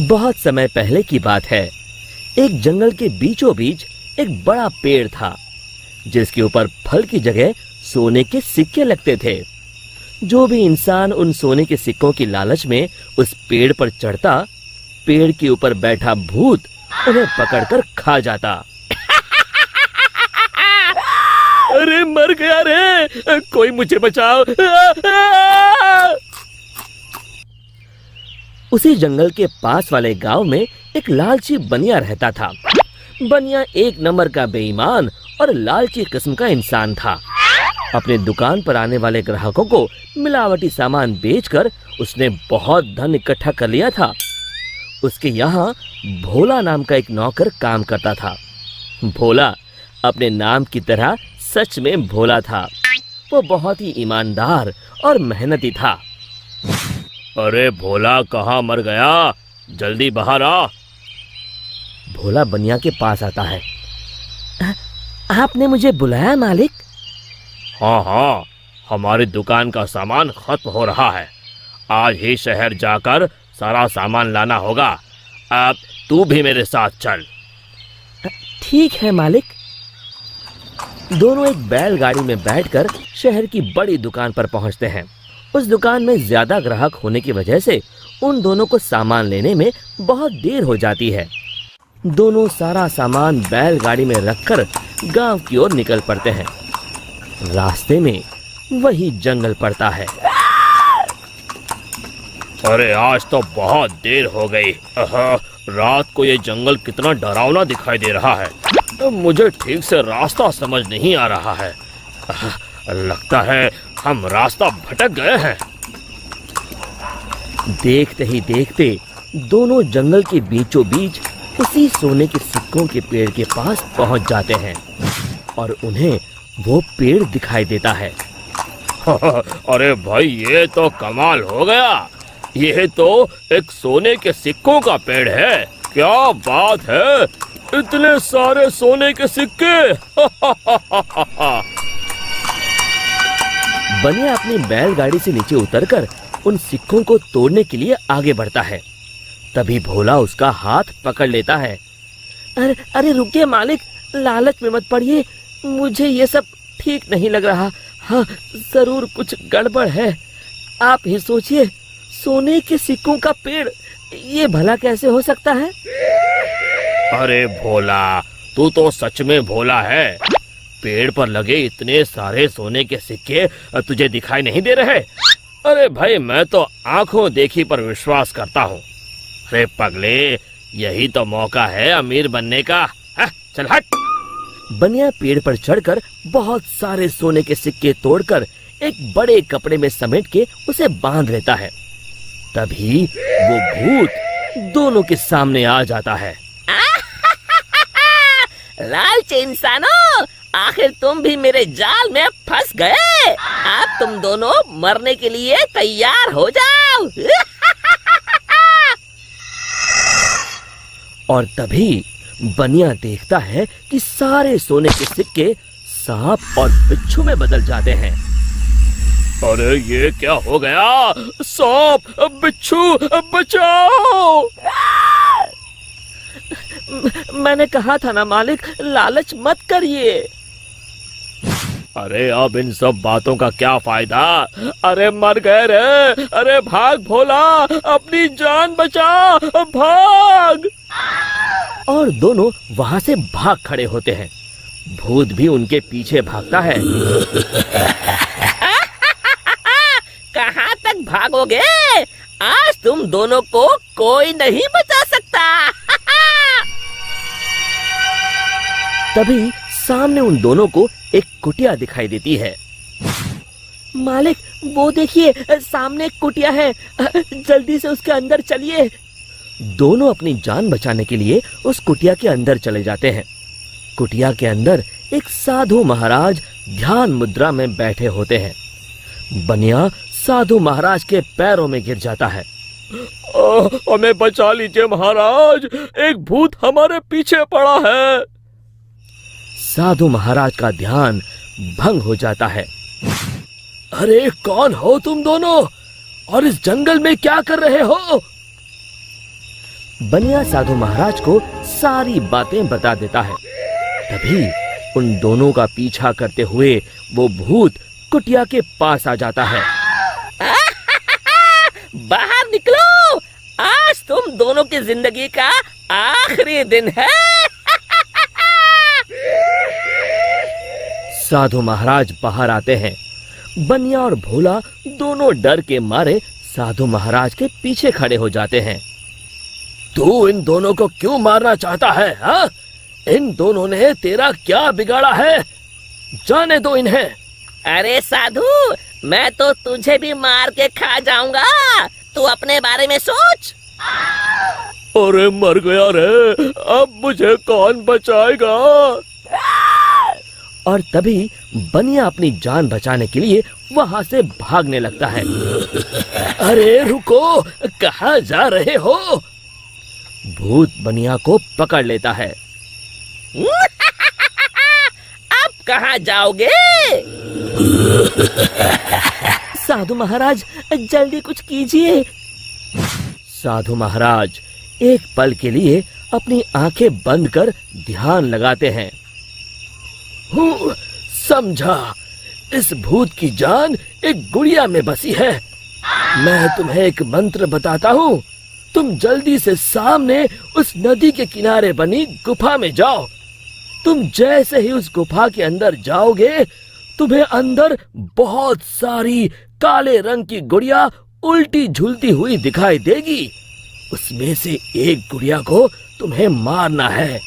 बहुत समय पहले की बात है। एक जंगल के बीचों बीच एक बड़ा पेड़ था, जिसके ऊपर फल की जगह सोने के सिक्के लगते थे। जो भी इंसान उन सोने के सिक्कों की लालच में उस पेड़ पर चढ़ता, पेड़ के ऊपर बैठा भूत उन्हें पकड़कर खा जाता। अरे मर गया रे, कोई मुझे बचाओ। उसी जंगल के पास वाले गांव में एक लालची बनिया रहता था। बनिया एक नंबर का बेईमान और लालची किस्म का इंसान था। अपने दुकान पर आने वाले ग्राहकों को मिलावटी सामान बेचकर उसने बहुत धन इकट्ठा कर लिया था। उसके यहाँ भोला नाम का एक नौकर काम करता था। भोला अपने नाम की तरह सच में भोला था। वो बहुत ही ईमानदार और मेहनती था। अरे भोला कहाँ मर गया, जल्दी बाहर आ। भोला बनिया के पास आता है। आपने मुझे बुलाया मालिक? हाँ, हमारी दुकान का सामान खत्म हो रहा है। आज ही शहर जाकर सारा सामान लाना होगा। अब तू भी मेरे साथ चल। ठीक है मालिक। दोनों एक बैलगाड़ी में बैठकर शहर की बड़ी दुकान पर पहुंचते हैं। उस दुकान में ज्यादा ग्राहक होने की वजह से उन दोनों को सामान लेने में बहुत देर हो जाती है। दोनों सारा सामान बैलगाड़ी में रखकर गांव की ओर निकल पड़ते हैं। रास्ते में वही जंगल पड़ता है। अरे आज तो बहुत देर हो गई। रात को ये जंगल कितना डरावना दिखाई दे रहा है। मुझे ठीक से रास्ता समझ नहीं आ रहा है। लगता है हम रास्ता भटक गए हैं। देखते ही देखते दोनों जंगल के बीचों बीच उसी सोने के सिक्कों के पेड़ के पास पहुंच जाते हैं और उन्हें वो पेड़ दिखाई देता है। अरे भाई, ये तो कमाल हो गया। ये तो एक सोने के सिक्कों का पेड़ है। क्या बात है, इतने सारे सोने के सिक्के। बनिया अपनी बैलगाड़ी से नीचे उतरकर उन सिक्कों को तोड़ने के लिए आगे बढ़ता है। तभी भोला उसका हाथ पकड़ लेता है। अरे रुकिए मालिक, लालच में मत पड़िए। मुझे ये सब ठीक नहीं लग रहा। हाँ, जरूर कुछ गड़बड़ है। आप ही सोचिए, सोने के सिक्कों का पेड़, ये भला कैसे हो सकता है? अरे भोला, तू तो सच में भोला है। पेड़ पर लगे इतने सारे सोने के सिक्के तुझे दिखाई नहीं दे रहे? अरे भाई, मैं तो आंखों देखी पर विश्वास करता हूँ। अरे पगले, यही तो मौका है अमीर बनने का। चल हट। बनिया पेड़ पर चढ़कर बहुत सारे सोने के सिक्के तोड़कर एक बड़े कपड़े में समेट के उसे बांध लेता है। तभी वो भूत दोनों के सामने आ जाता है। लालची इंसानों, आखिर तुम भी मेरे जाल में फंस गए। अब तुम दोनों मरने के लिए तैयार हो जाओ। और तभी बनिया देखता है कि सारे सोने के सिक्के सांप और बिच्छू में बदल जाते हैं। अरे ये क्या हो गया? सांप, बिच्छू, बचाओ! मैंने कहा था ना मालिक, लालच मत करिए। अरे अब इन सब बातों का क्या फायदा? अरे मर गए रे। अरे भाग भोला, अपनी जान बचा, भाग! और दोनों वहां से भाग खड़े होते हैं। भूत भी उनके पीछे भागता है। कहाँ तक भागोगे? आज तुम दोनों को कोई नहीं बचा सकता। तभी सामने उन दोनों को एक कुटिया दिखाई देती है। मालिक, वो देखिए, सामने एक कुटिया है। जल्दी से उसके अंदर चलिए। दोनों अपनी जान बचाने के लिए उस कुटिया के अंदर चले जाते हैं। कुटिया के अंदर एक साधु महाराज ध्यान मुद्रा में बैठे होते हैं। बनिया साधु महाराज के पैरों में गिर जाता है। हमें बचा लीजिए महाराज, एक भूत हमारे पीछे पड़ा है। साधु महाराज का ध्यान भंग हो जाता है। अरे कौन हो तुम दोनों और इस जंगल में क्या कर रहे हो? बनिया साधु महाराज को सारी बातें बता देता है। तभी उन दोनों का पीछा करते हुए वो भूत कुटिया के पास आ जाता है। बाहर निकलो, आज तुम दोनों की जिंदगी का आखिरी दिन है। साधु महाराज बाहर आते हैं। बनिया और भोला दोनों डर के मारे साधु महाराज के पीछे खड़े हो जाते हैं। तू इन दोनों को क्यों मारना चाहता है? हा? इन दोनों ने तेरा क्या बिगाड़ा है? जाने दो इन्हें। अरे साधु, मैं तो तुझे भी मार के खा जाऊंगा, तू अपने बारे में सोच। अरे मर गया रे, अब मुझे कौन बचाएगा? और तभी बनिया अपनी जान बचाने के लिए वहां से भागने लगता है। अरे रुको, कहाँ जा रहे हो? भूत बनिया को पकड़ लेता है। अब कहाँ जाओगे? साधु महाराज, जल्दी कुछ कीजिए। साधु महाराज एक पल के लिए अपनी आंखें बंद कर ध्यान लगाते हैं। समझा, इस भूत की जान एक गुड़िया में बसी है। मैं तुम्हें एक मंत्र बताता हूँ, तुम जल्दी से सामने उस नदी के किनारे बनी गुफा में जाओ। तुम जैसे ही उस गुफा के अंदर जाओगे, तुम्हें अंदर बहुत सारी काले रंग की गुड़िया उल्टी झूलती हुई दिखाई देगी। उसमें से एक गुड़िया को तुम्हें मारना है।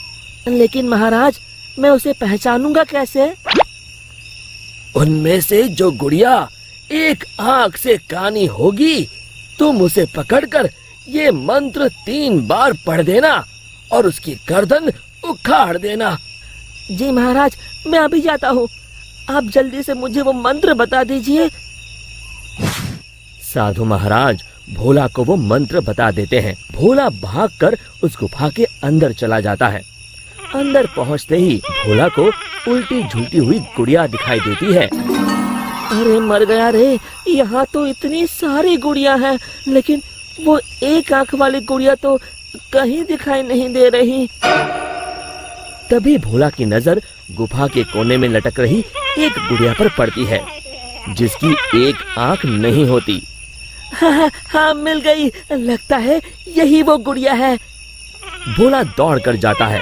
लेकिन महाराज, मैं उसे पहचानूंगा कैसे? उनमें से जो गुड़िया एक आंख से कानी होगी, तुम उसे पकड़कर ये मंत्र 3 बार पढ़ देना और उसकी गर्दन उखाड़ देना। जी महाराज, मैं अभी जाता हूँ, आप जल्दी से मुझे वो मंत्र बता दीजिए। साधु महाराज भोला को वो मंत्र बता देते हैं। भोला भागकर उस गुफा के अंदर चला जाता है। अंदर पहुंचते ही भोला को उल्टी झूलती हुई गुड़िया दिखाई देती है। अरे मर गया रे, यहाँ तो इतनी सारी गुड़िया हैं, लेकिन वो एक आंख वाली गुड़िया तो कहीं दिखाई नहीं दे रही। तभी भोला की नजर गुफा के कोने में लटक रही एक गुड़िया पर पड़ती है, जिसकी एक आंख नहीं होती। हाँ, मिल गई, लगता है यही वो गुड़िया है। भोला दौड़ कर जाता है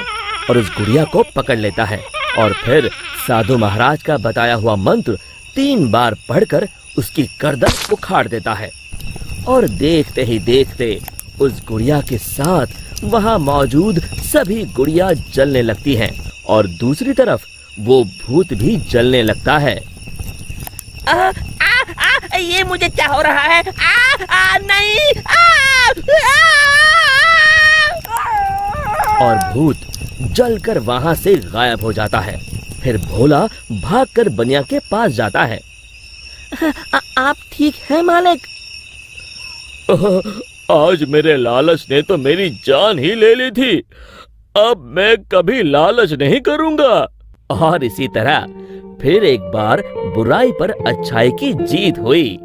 और उस गुड़िया को पकड़ लेता है और फिर साधु महाराज का बताया हुआ मंत्र 3 बार पढ़कर उसकी गर्दन उखाड़ देता है। और देखते ही देखते उस गुड़िया के साथ वहां मौजूद सभी गुड़िया जलने लगती हैं और दूसरी तरफ वो भूत भी जलने लगता है। ये मुझे क्या हो रहा है? नहीं! और भूत जलकर वहां से गायब हो जाता है। फिर भोला भागकर बनिया के पास जाता है। आप ठीक हैं मालिक? आज मेरे लालच ने तो मेरी जान ही ले ली थी, अब मैं कभी लालच नहीं करूंगा। और इसी तरह फिर एक बार बुराई पर अच्छाई की जीत हुई।